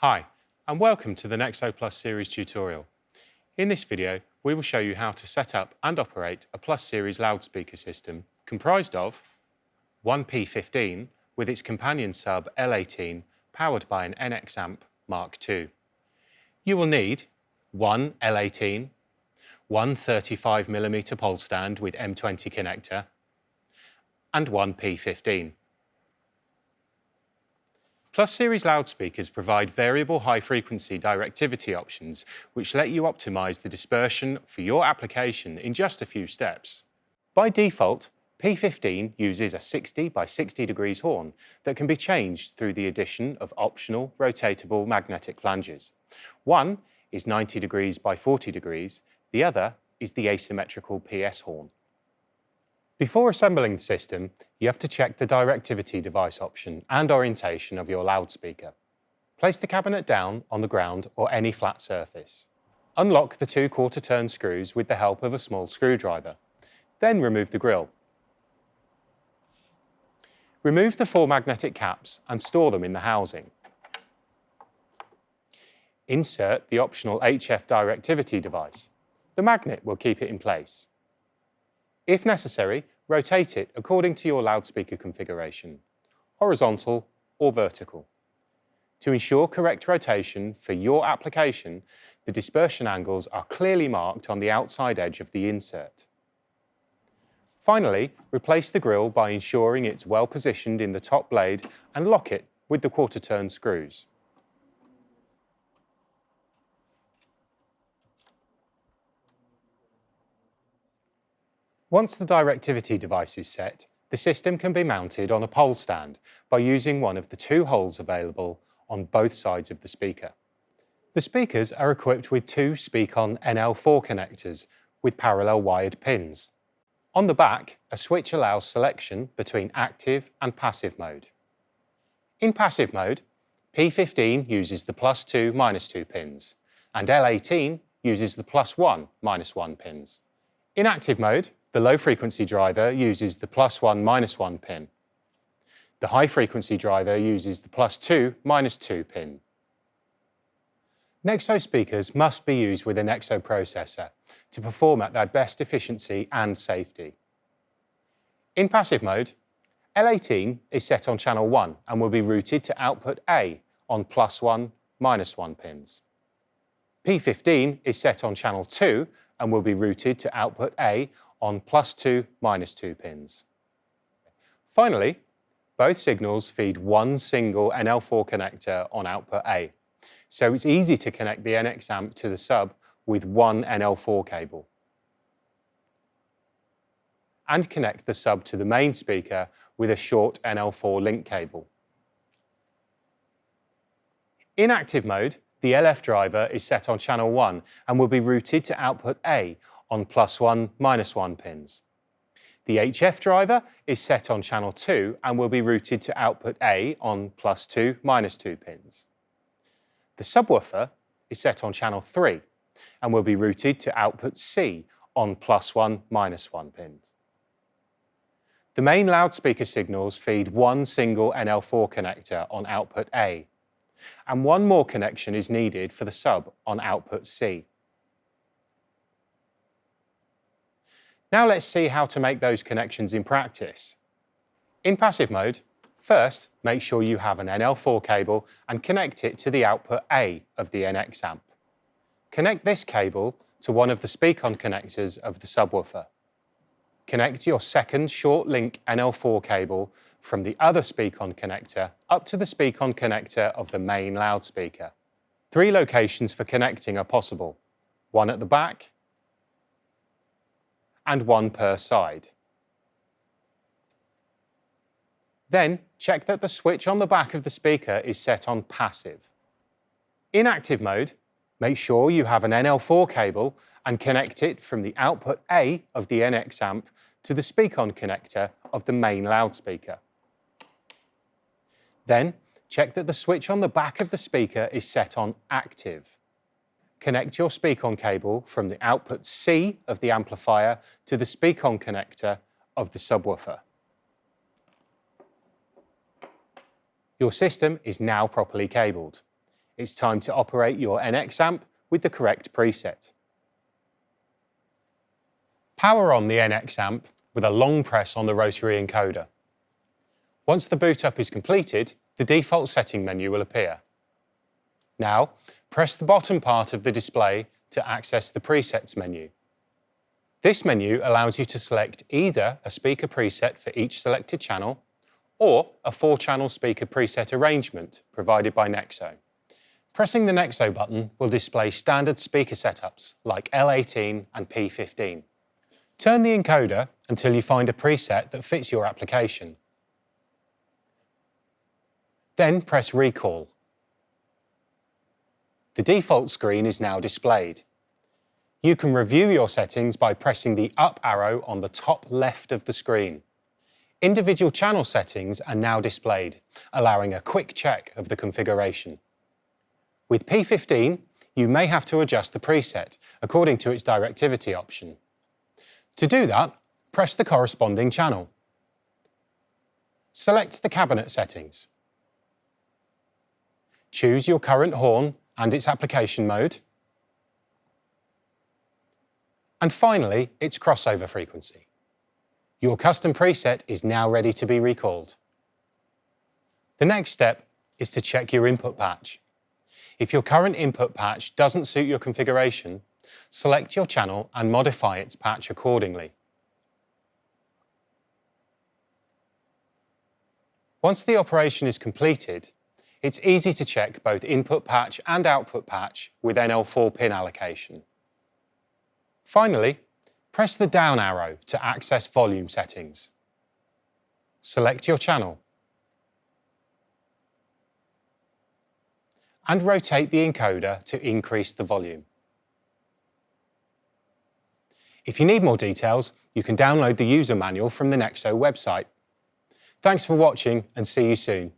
Hi, and welcome to the Nexo Plus series tutorial. In this video, we will show you how to set up and operate a Plus series loudspeaker system comprised of one P15 with its companion sub L18 powered by an NX amp Mark II. You will need one L18, one 35mm pole stand with M20 connector, and one P15. Plus series loudspeakers provide variable high-frequency directivity options which let you optimize the dispersion for your application in just a few steps. By default, P15 uses a 60 by 60 degrees horn that can be changed through the addition of optional rotatable magnetic flanges. One is 90 degrees by 40 degrees, the other is the asymmetrical PS horn. Before assembling the system, you have to check the directivity device option and orientation of your loudspeaker. Place the cabinet down on the ground or any flat surface. Unlock the two quarter-turn screws with the help of a small screwdriver. Then remove the grille. Remove the four magnetic caps and store them in the housing. Insert the optional HF directivity device. The magnet will keep it in place. If necessary, rotate it according to your loudspeaker configuration, horizontal or vertical. To ensure correct rotation for your application, the dispersion angles are clearly marked on the outside edge of the insert. Finally, replace the grille by ensuring it's well positioned in the top blade and lock it with the quarter-turn screws. Once the directivity device is set, the system can be mounted on a pole stand by using one of the two holes available on both sides of the speaker. The speakers are equipped with two Speakon NL4 connectors with parallel wired pins. On the back, a switch allows selection between active and passive mode. In passive mode, P15 uses the +2, -2 pins, and L18 uses the +1, -1 pins. In active mode, the low-frequency driver uses the +1, -1 pin. The high-frequency driver uses the +2, -2 pin. Nexo speakers must be used with a Nexo processor to perform at their best efficiency and safety. In passive mode, L18 is set on channel 1 and will be routed to output A on +1, -1 pins. P15 is set on channel 2 and will be routed to output A on +2, -2 pins. Finally, both signals feed one single NL4 connector on output A, so it's easy to connect the NX amp to the sub with one NL4 cable and connect the sub to the main speaker with a short NL4 link cable. In active mode, the LF driver is set on channel 1 and will be routed to output A on +1, -1 pins. The HF driver is set on channel 2 and will be routed to output A on +2, -2 pins. The subwoofer is set on channel 3 and will be routed to output C on +1, -1 pins. The main loudspeaker signals feed one single NL4 connector on output A, and one more connection is needed for the sub on output C. Now let's see how to make those connections in practice. In passive mode, first make sure you have an NL4 cable and connect it to the output A of the NX amp. Connect this cable to one of the Speakon connectors of the subwoofer. Connect your second short link NL4 cable from the other Speakon connector up to the Speakon connector of the main loudspeaker. 3 locations for connecting are possible, one at the back and one per side. Then check that the switch on the back of the speaker is set on passive. In active mode, make sure you have an NL4 cable and connect it from the output A of the NX amp to the Speakon connector of the main loudspeaker. Then check that the switch on the back of the speaker is set on active. Connect your Speakon cable from the output C of the amplifier to the Speakon connector of the subwoofer. Your system is now properly cabled. it's time to operate your NX amp with the correct preset. Power on the NX amp with a long press on the rotary encoder. Once the boot up is completed, the default setting menu will appear. Now, press the bottom part of the display to access the presets menu. This menu allows you to select either a speaker preset for each selected channel or a 4-channel speaker preset arrangement provided by Nexo. Pressing the Nexo button will display standard speaker setups like L18 and P15. Turn the encoder until you find a preset that fits your application. Then press Recall. The default screen is now displayed. You can review your settings by pressing the up arrow on the top left of the screen. Individual channel settings are now displayed, allowing a quick check of the configuration. With P15, you may have to adjust the preset according to its directivity option. To do that, press the corresponding channel. Select the cabinet settings. Choose your current horn and its application mode. And finally, its crossover frequency. Your custom preset is now ready to be recalled. The next step is to check your input patch. If your current input patch doesn't suit your configuration, select your channel and modify its patch accordingly. Once the operation is completed, it's easy to check both input patch and output patch with NL4 pin allocation. Finally, press the down arrow to access volume settings. Select your channel and rotate the encoder to increase the volume. If you need more details, you can download the user manual from the Nexo website. Thanks for watching and see you soon.